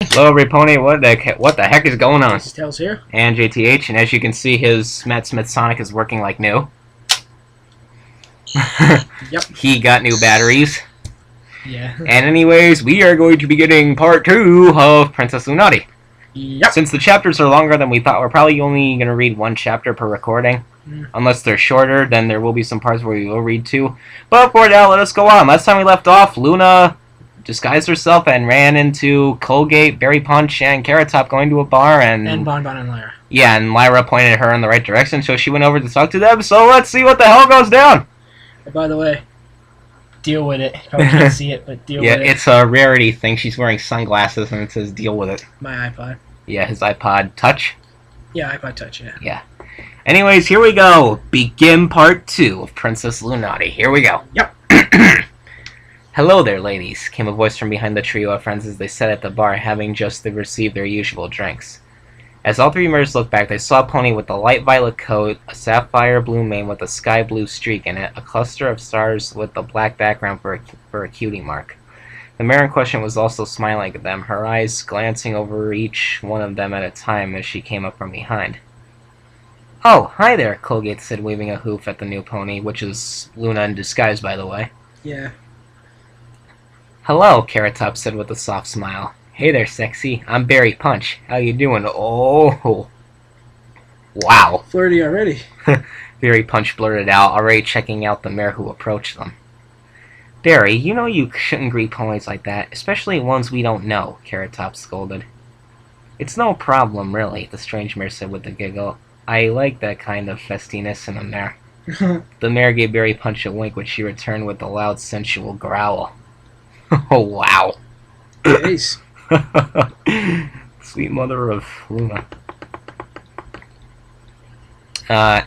Hello, Repony. What the heck is going on? This is Tails here. And JTH, and as you can see, his Matt Smith Sonic is working like new. Yep. He got new batteries. Yeah. And anyways, we are going to be getting part 2 of Princess Lunaughty. Yep. Since the chapters are longer than we thought, we're probably only going to read one chapter per recording. Unless they're shorter, then there will be some parts where we will read 2. But for now, let us go on. Last time we left off, Luna disguised herself and ran into Colgate, Berry Punch, and Carrot Top going to a bar, and Bon Bon and Lyra. Yeah, and Lyra pointed her in the right direction, so she went over to talk to them. So let's see what the hell goes down. And by the way, deal with it. Probably can't see it, but deal with it. Yeah, it's a rarity thing. She's wearing sunglasses, and it says "deal with it." My iPod. Yeah, his iPod Touch. Yeah, iPod Touch. Yeah. Yeah. Anyways, here we go. Begin part 2 of Princess Lunaughty. Here we go. Yep. Hello there, ladies, came a voice from behind the trio of friends as they sat at the bar, having just received their usual drinks. As all three mirrors looked back, they saw a pony with a light violet coat, a sapphire blue mane with a sky blue streak in it, a cluster of stars with a black background for a cutie mark. The mare in question was also smiling at them, her eyes glancing over each one of them at a time as she came up from behind. "Oh, hi there," Colgate said, waving a hoof at the new pony, which is Luna in disguise, by the way. Yeah. "Hello," Carrot Top said with a soft smile. "Hey there, sexy. I'm Berry Punch. How you doing?" "Oh, wow." Flirty already. Berry Punch blurted out, already checking out the mare who approached them. "Berry, you know you shouldn't greet ponies like that, especially ones we don't know," Carrot Top scolded. "It's no problem, really," the strange mare said with a giggle. "I like that kind of festiness in a mare." The mare gave Berry Punch a wink, which she returned with a loud, sensual growl. Oh, wow. Nice. Sweet mother of Luna.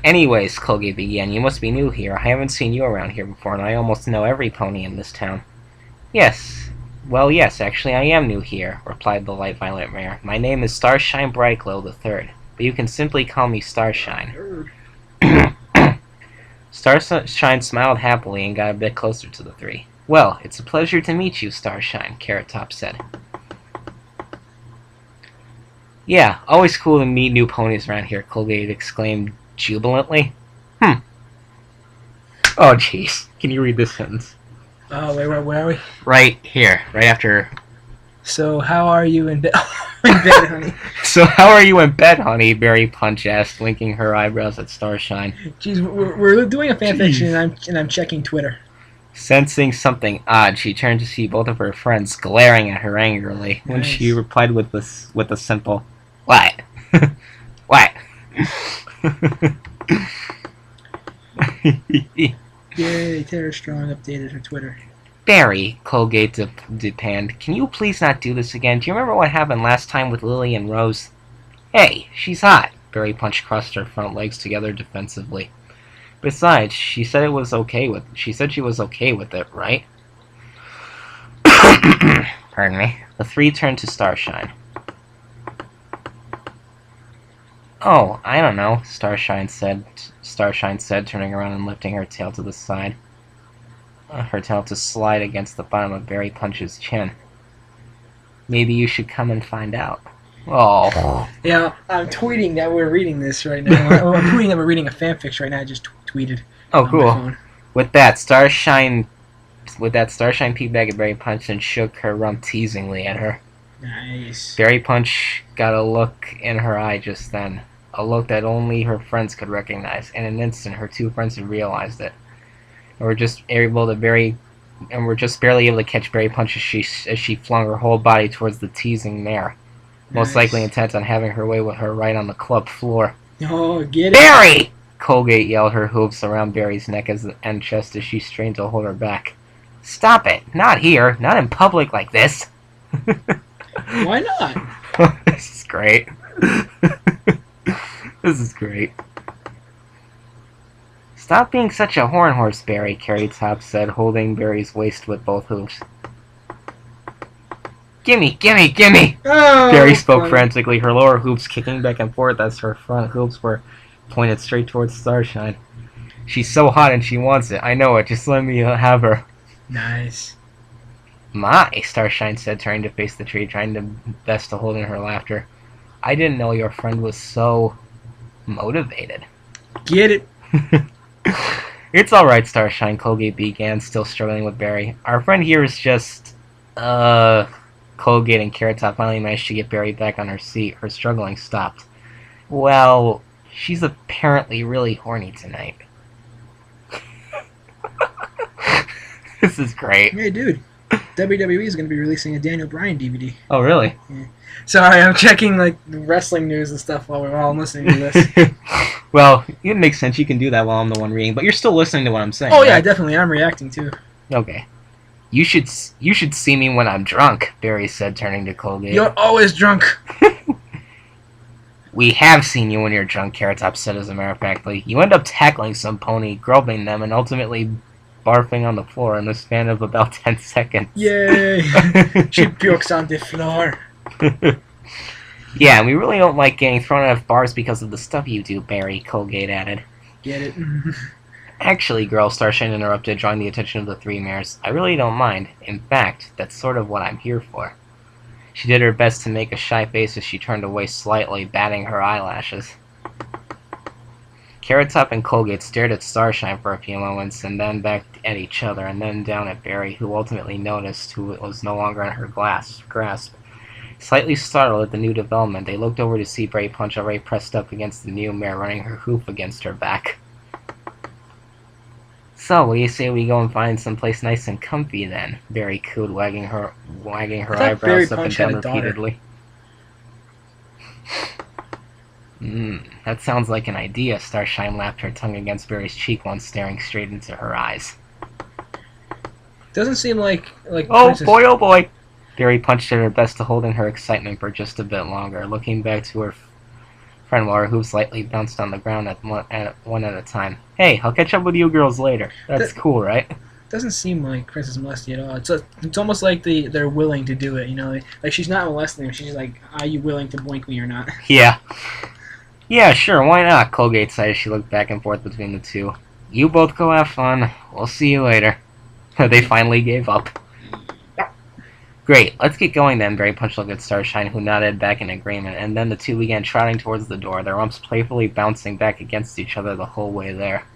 Anyways, Colgate began, you must be new here. I haven't seen you around here before, and I almost know every pony in this town. Yes. Well, yes, actually I am new here, replied the light violet mare. My name is Starshine Brightglow III, but you can simply call me Starshine. Starshine smiled happily and got a bit closer to the three. Well, it's a pleasure to meet you, Starshine, Carrot Top said. Yeah, always cool to meet new ponies around here, Colgate exclaimed jubilantly. Oh, jeez. Can you read this sentence? Oh, wait, where are we? Right here, right after... So, how are you in bed, honey? So, how are you in bed, honey? Berry Punch asked, winking her eyebrows at Starshine. Jeez, we're doing a fanfiction, and I'm checking Twitter. Sensing something odd, she turned to see both of her friends glaring at her angrily. Nice. When she replied with a simple, "What? What?" Yay, Tara Strong updated her Twitter. "Barry," Colgate depanned, "can you please not do this again? Do you remember what happened last time with Lily and Rose?" "Hey, she's hot." Berry Punch crossed her front legs together defensively. "Besides, she said she was okay with it, right?" Pardon me. The three turned to Starshine. "Oh, I don't know," Starshine said, turning around and lifting her tail to the side. Her tail to slide against the bottom of Berry Punch's chin. "Maybe you should come and find out." Oh. Yeah, I'm tweeting that we're reading this right now. I'm tweeting that we're reading a fanfiction right now. I just tweeted. Oh, cool. With that, Starshine peeked back at Berry Punch and shook her rump teasingly at her. Nice. Berry Punch got a look in her eye just then. A look that only her friends could recognize. In an instant, her two friends had realized it. And were just barely able to catch Berry Punch as she flung her whole body towards the teasing mare. Most likely intent on having her way with her right on the club floor. Oh, get it! "Berry!" Colgate yelled, her hooves around Berry's neck and chest as she strained to hold her back. "Stop it! Not here! Not in public like this!" Why not? This is great. This is great. "Stop being such a horn horse, Berry," Carrot Top said, holding Berry's waist with both hooves. "Gimme, gimme, gimme!" Oh, Berry spoke frantically, her lower hooves kicking back and forth as her front hooves were pointed straight towards Starshine. "She's so hot and she wants it. I know it. Just let me have her." Nice. My, Starshine said, turning to face the tree, trying to best to hold in her laughter. I didn't know your friend was so motivated. Get it? It's alright, Starshine, Colgate began, still struggling with Barry. Our friend here is just... Colgate and Carrot Top finally managed to get Barry back on her seat. Her struggling stopped. Well, she's apparently really horny tonight. This is great. Hey, dude. WWE is going to be releasing a Daniel Bryan DVD. Oh, really? Yeah. Sorry, I'm checking like the wrestling news and stuff while I'm listening to this. Well, it makes sense. You can do that while I'm the one reading, but you're still listening to what I'm saying. Oh right? yeah, definitely. I'm reacting too. Okay. You should see me when I'm drunk, Barry said, turning to Colgate. You're always drunk. We have seen you when you're drunk, Carrot Top said, as a matter of fact. You end up tackling some pony, groping them, and ultimately barfing on the floor in the span of about 10 seconds. Yay! She pukes on the floor. Yeah, and we really don't like getting thrown out of bars because of the stuff you do, Barry, Colgate added. Get it? Actually, girl, Starshine interrupted, drawing the attention of the three mares. I really don't mind. In fact, that's sort of what I'm here for. She did her best to make a shy face as she turned away slightly, batting her eyelashes. Carrot Top and Colgate stared at Starshine for a few moments, and then back at each other, and then down at Barry, who ultimately noticed who was no longer in her grasp. Slightly startled at the new development, they looked over to see Barry Punch already pressed up against the new mare, running her hoof against her back. So, what do you say we go and find someplace nice and comfy then? Barry cooed, wagging her eyebrows up and down repeatedly. That sounds like an idea, Starshine laughed, her tongue against Barry's cheek, once staring straight into her eyes. Doesn't seem like Oh Princess... boy, oh boy! Barry punched at her best to hold in her excitement for just a bit longer, looking back to her friend while her hooves lightly bounced on the ground one at a time. Hey, I'll catch up with you girls later. That's cool, right? Doesn't seem like Princess Lunaughty at all. It's almost like they're willing to do it, you know? Like she's not molesting them. She's like, are you willing to boink me or not? Yeah. Yeah, sure, why not? Colgate sighed as she looked back and forth between the two. You both go have fun. We'll see you later. They finally gave up. Great, let's get going then, Barry Punch looked at Starshine, who nodded back in agreement, and then the two began trotting towards the door, their rumps playfully bouncing back against each other the whole way there.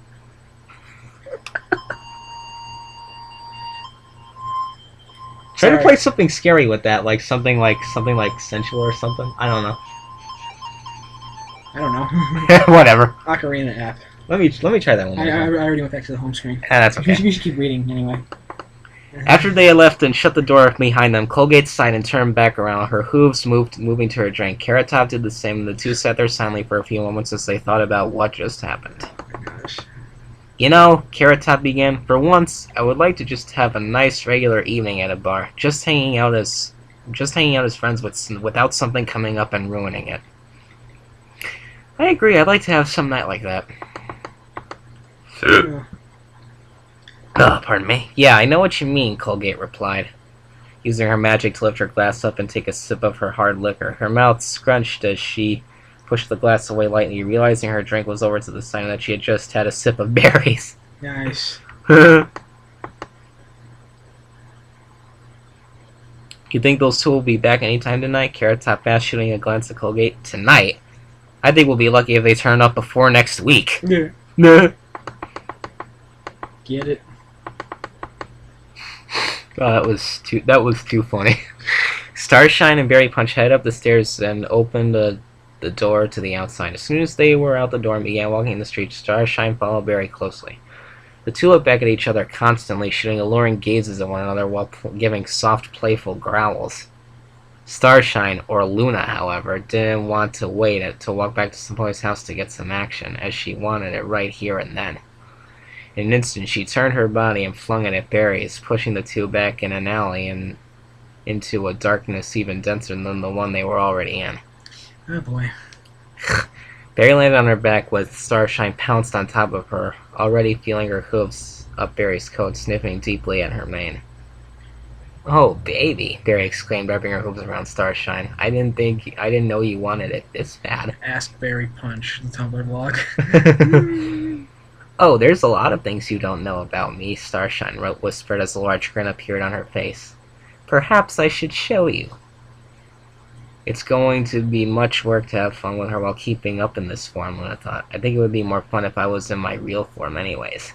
Try to play something scary with that, like something like sensual or something. I don't know. I don't know. Whatever. Ocarina app. Let me try that one. I already went back to the home screen. Ah, that's okay. You should keep reading anyway. After they had left and shut the door behind them, Colgate sighed and turned back around. Her hooves moving to her drink. Carrot Top did the same, and the two sat there silently for a few moments as they thought about what just happened. Oh my gosh. You know, Carrot Top began, for once, I would like to just have a nice regular evening at a bar, just hanging out as friends without something coming up and ruining it. I agree. I'd like to have some night like that. Oh, pardon me. Yeah, I know what you mean, Colgate replied, using her magic to lift her glass up and take a sip of her hard liquor. Her mouth scrunched as she pushed the glass away lightly, realizing her drink was over to the side and that she had just had a sip of berries. Nice. You think those two will be back anytime tonight? Carrot Top asked, shooting a glance at Colgate. Tonight? I think we'll be lucky if they turn up before next week. Yeah. Nah. Get it? Oh, that was too funny. Starshine and Barry Punch headed up the stairs and opened the door to the outside. As soon as they were out the door and began walking the street, Starshine followed Barry closely. The two looked back at each other constantly, shooting alluring gazes at one another while giving soft, playful growls. Starshine, or Luna, however, didn't want to wait to walk back to Sapoy's house to get some action, as she wanted it right here and then. In an instant, she turned her body and flung it at Barry's, pushing the two back in an alley and into a darkness even denser than the one they were already in. Oh boy. Barry landed on her back with Starshine pounced on top of her, already feeling her hooves up Barry's coat, sniffing deeply at her mane. Oh, baby, Barry exclaimed, wrapping her hooves around Starshine. I didn't know you wanted it this bad. Ask Barry Punch, the Tumblr blog. Oh, there's a lot of things you don't know about me, Starshine whispered as a large grin appeared on her face. Perhaps I should show you. It's going to be much work to have fun with her while keeping up in this form, Luna thought. I think it would be more fun if I was in my real form anyways.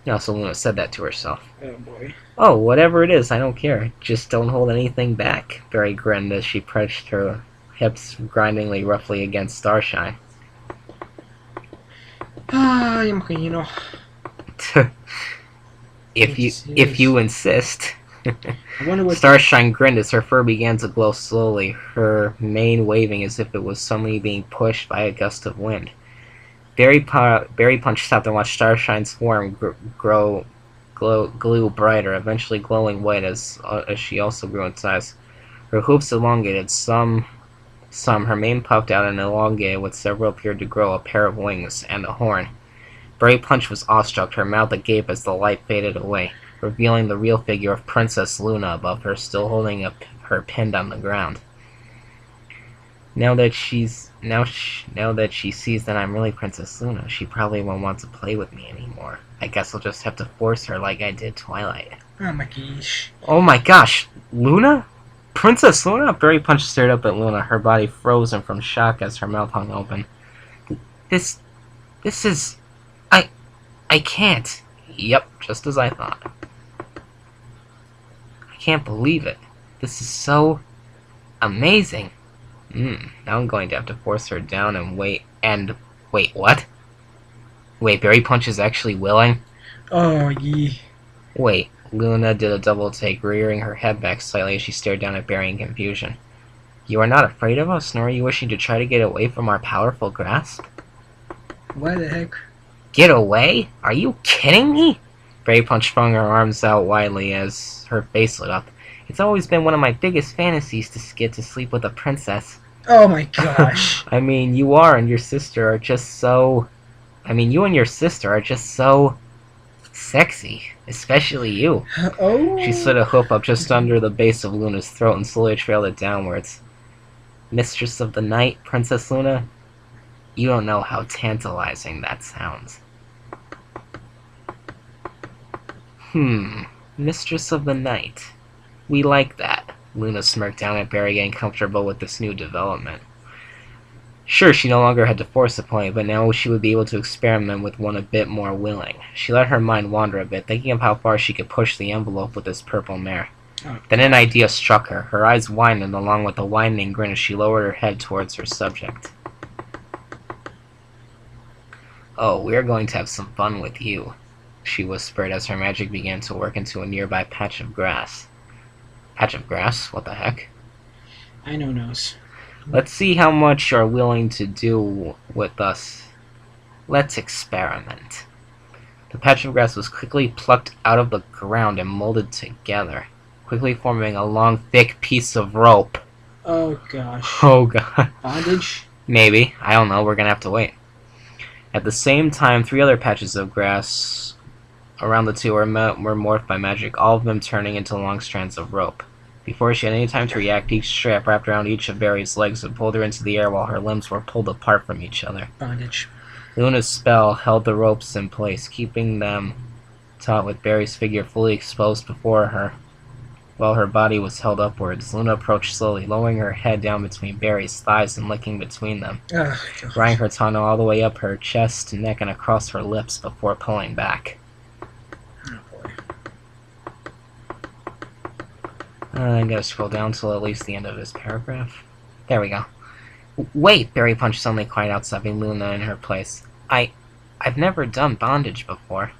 No, so Luna said that to herself. Oh boy. Oh, whatever it is, I don't care. Just don't hold anything back. Barry grinned as she pressed her hips grindingly roughly against Starshine. If you insist. I wonder what Starshine grinned as her fur began to glow slowly, her mane waving as if it was suddenly being pushed by a gust of wind. Barry Punch stopped and watched Starshine's form glue brighter, eventually glowing white as she also grew in size. Her hooves elongated, some her mane puffed out and elongated, with several appeared to grow a pair of wings and a horn. Barry Punch was awestruck, her mouth agape as the light faded away, revealing the real figure of Princess Luna above her, still holding her pinned on the ground. Now that she sees that I'm really Princess Luna, she probably won't want to play with me anymore. I guess I'll just have to force her like I did Twilight. Oh my gosh. Oh my gosh, Luna? Princess Luna? Barry Punch stared up at Luna, her body frozen from shock as her mouth hung open. This is... I can't. Yep, just as I thought. I can't believe it. This is so amazing. Now I'm going to have to force her down and wait, what? Wait, Barry Punch is actually willing? Oh, yee. Wait, Luna did a double take, rearing her head back slightly as she stared down at Barry in confusion. You are not afraid of us, nor are you wishing to try to get away from our powerful grasp? Why the heck? Get away? Are you kidding me? Barry Punch flung her arms out widely as her face lit up. It's always been one of my biggest fantasies to get to sleep with a princess. Oh my gosh. I mean, you and your sister are just so sexy. Especially you. Oh. She slid a hoof up just under the base of Luna's throat and slowly trailed it downwards. Mistress of the night, Princess Luna? You don't know how tantalizing that sounds. Mistress of the night. We like that. Luna smirked down at Barry, getting comfortable with this new development. Sure, she no longer had to force a pony, but now she would be able to experiment with one a bit more willing. She let her mind wander a bit, thinking of how far she could push the envelope with this purple mare. Then an idea struck her. Her eyes widened along with a widening grin as she lowered her head towards her subject. Oh, we're going to have some fun with you, she whispered as her magic began to work into a nearby patch of grass. Patch of grass? What the heck? I know knows. Let's see how much you're willing to do with us. Let's experiment. The patch of grass was quickly plucked out of the ground and molded together, quickly forming a long, thick piece of rope. Oh gosh. Oh god. Bondage? Maybe. I don't know. We're gonna have to wait. At the same time, 3 other patches of grass around the two were morphed by magic, all of them turning into long strands of rope. Before she had any time to react, each strap wrapped around each of Barry's legs and pulled her into the air while her limbs were pulled apart from each other. Bondage. Luna's spell held the ropes in place, keeping them taut with Barry's figure fully exposed before her, while her body was held upwards. Luna approached slowly, lowering her head down between Barry's thighs and licking between them, drawing her tongue all the way up her chest, neck, and across her lips before pulling back. Oh boy. I gotta scroll down till at least the end of this paragraph. There we go. Wait! Barry Punch suddenly cried out, slapping Luna in her place. I've never done bondage before.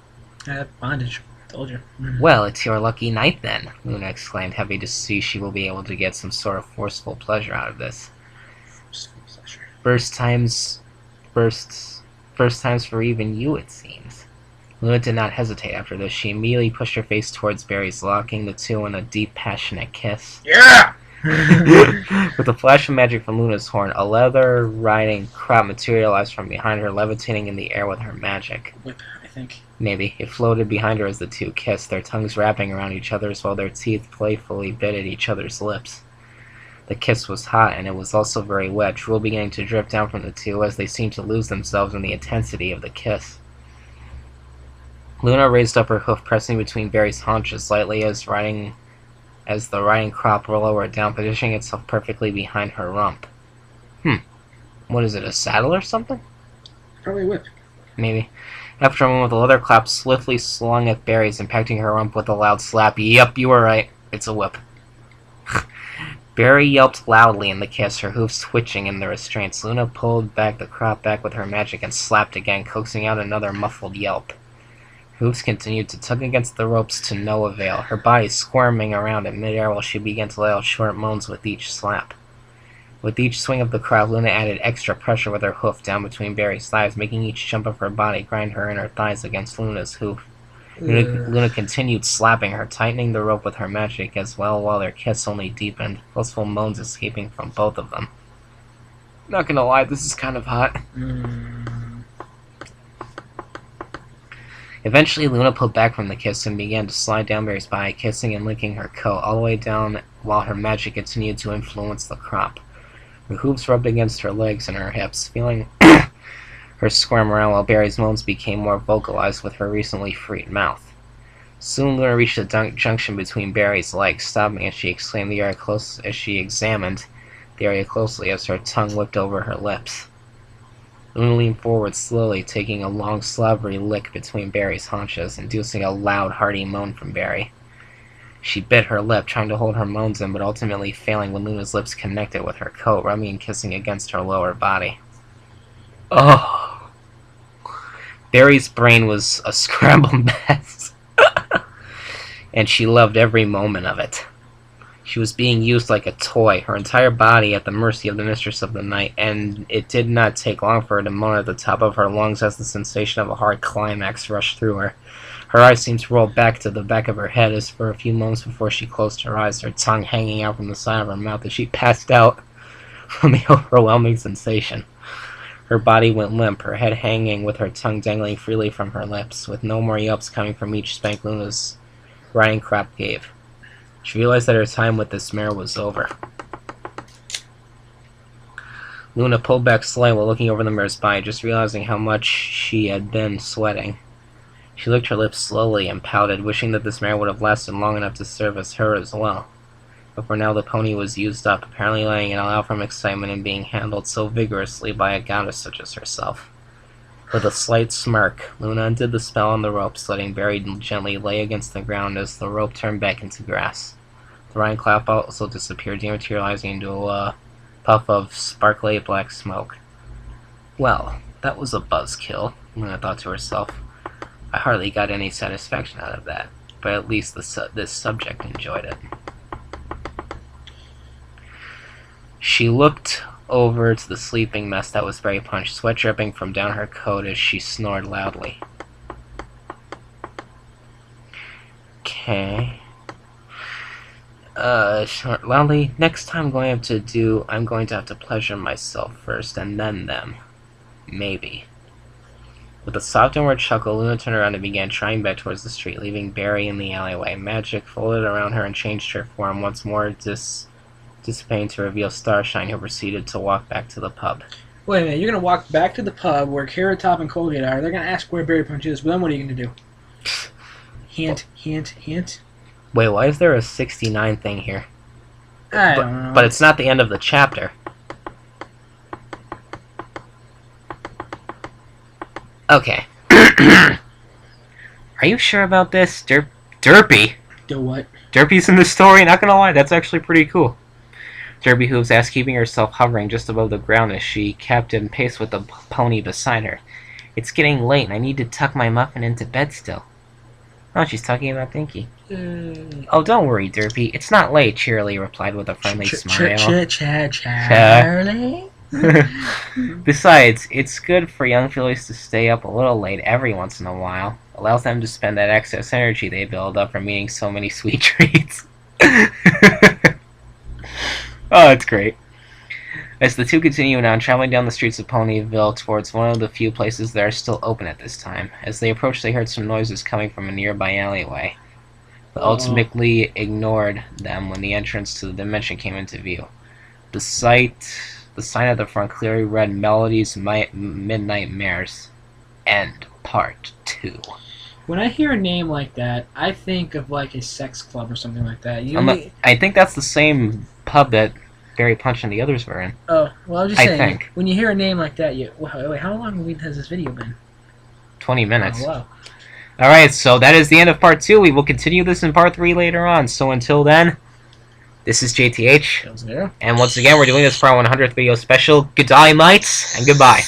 Bondage. Told you. Well, it's your lucky night then, Luna exclaimed, happy to see she will be able to get some sort of forceful pleasure out of this. First times for even you, it seems. Luna did not hesitate after this. She immediately pushed her face towards Barry's, locking the two in a deep, passionate kiss. Yeah! With a flash of magic from Luna's horn, a leather riding crop materialized from behind her, levitating in the air with her magic. Whip, I think. Maybe. It floated behind her as the two kissed, their tongues wrapping around each other's while their teeth playfully bit at each other's lips. The kiss was hot, and it was also very wet, drool beginning to drip down from the two as they seemed to lose themselves in the intensity of the kiss. Luna raised up her hoof, pressing between Barry's haunches slightly as riding as the riding crop lowered down, positioning itself perfectly behind her rump. What is it, a saddle or something? Probably a whip. Maybe. After a moment, the leather clap swiftly swung at Barry's, impacting her rump with a loud slap. Yep, you were right. It's a whip. Barry yelped loudly in the kiss, her hooves twitching in the restraints. Luna pulled back the crop back with her magic and slapped again, coaxing out another muffled yelp. Hooves continued to tug against the ropes to no avail, her body squirming around in midair while she began to let out short moans with each slap. With each swing of the crop, Luna added extra pressure with her hoof down between Barry's thighs, making each jump of her body grind her inner thighs against Luna's hoof. Luna continued slapping her, tightening the rope with her magic as well while their kiss only deepened, blissful moans escaping from both of them. Not gonna lie, this is kind of hot. Eventually, Luna pulled back from the kiss and began to slide down Barry's body, kissing and licking her coat, all the way down while her magic continued to influence the crop. Her hooves rubbed against her legs and her hips, feeling her squirm around while Barry's moans became more vocalized with her recently freed mouth. Soon Luna reached the junction between Barry's legs, stopping as she exclaimed the area close as she examined the area closely as her tongue whipped over her lips. Luna leaned forward slowly, taking a long slobbery lick between Barry's haunches, inducing a loud, hearty moan from Barry. She bit her lip, trying to hold her moans in, but ultimately failing when Luna's lips connected with her coat, rubbing and kissing against her lower body. Oh! Barry's brain was a scrambled mess, and she loved every moment of it. She was being used like a toy, her entire body at the mercy of the Mistress of the Night, and it did not take long for her to moan at the top of her lungs as the sensation of a hard climax rushed through her. Her eyes seemed to roll back to the back of her head as for a few moments before she closed her eyes, her tongue hanging out from the side of her mouth as she passed out from the overwhelming sensation. Her body went limp, her head hanging with her tongue dangling freely from her lips, with no more yelps coming from each spank Luna's riding crop gave. She realized that her time with this mare was over. Luna pulled back slightly while looking over the mare's body, just realizing how much she had been sweating. She licked her lips slowly and pouted, wishing that this mare would have lasted long enough to serve as her as well. But for now the pony was used up, apparently letting it all out from excitement and being handled so vigorously by a goddess such as herself. With a slight smirk, Luna undid the spell on the ropes, letting Barry gently lay against the ground as the rope turned back into grass. The riding clap also disappeared, dematerializing into a puff of sparkly black smoke. Well, that was a buzzkill, Luna thought to herself. I hardly got any satisfaction out of that, but at least this subject enjoyed it. She looked over to the sleeping mess that was Barry Punch, sweat dripping from down her coat as she snored loudly. Okay. Snort loudly. Next time I'm going to have to pleasure myself first and then them. Maybe. With a soft inward chuckle, Luna turned around and began trying back towards the street, leaving Barry in the alleyway. Magic folded around her and changed her form, once more dissipating to reveal Starshine, who proceeded to walk back to the pub. Wait a minute, you're going to walk back to the pub where Carrot Top and Colgate are. They're going to ask where Berry Punch is. Well, then what are you going to do? Hint, hint, hint. Wait, why is there a 69 thing here? I don't know. But it's not the end of the chapter. Okay. Are you sure about this? Derpy? Do what? Derpy's in the story, not gonna lie, that's actually pretty cool. Derpy hooves ass, keeping herself hovering just above the ground as she kept in pace with the pony beside her. It's getting late and I need to tuck my muffin into bed still. Oh, she's talking about Pinky. Oh, don't worry, Derpy. It's not late, cheerily replied with a friendly smile. Charlie? Besides, it's good for young fillies to stay up a little late every once in a while. Allows them to spend that excess energy they build up from eating so many sweet treats. Oh, it's great. As the two continue on, traveling down the streets of Ponyville towards one of the few places that are still open at this time. As they approached, they heard some noises coming from a nearby alleyway, but ultimately ignored them when the entrance to the dimension came into view. The sign at the front clearly read Melody's Midnight Mares. End Part 2. When I hear a name like that, I think of like a sex club or something like that. I think that's the same pub that Barry Punch and the others were in. Oh, well, I'm just I saying. think. When you hear a name like that, wait, how long has this video been? 20 minutes. Oh, wow. Alright, so that is the end of part 2. We will continue this in part 3 later on. So until then, this is JTH. And once again, we're doing this for our 100th video special. Good day, mates, and goodbye.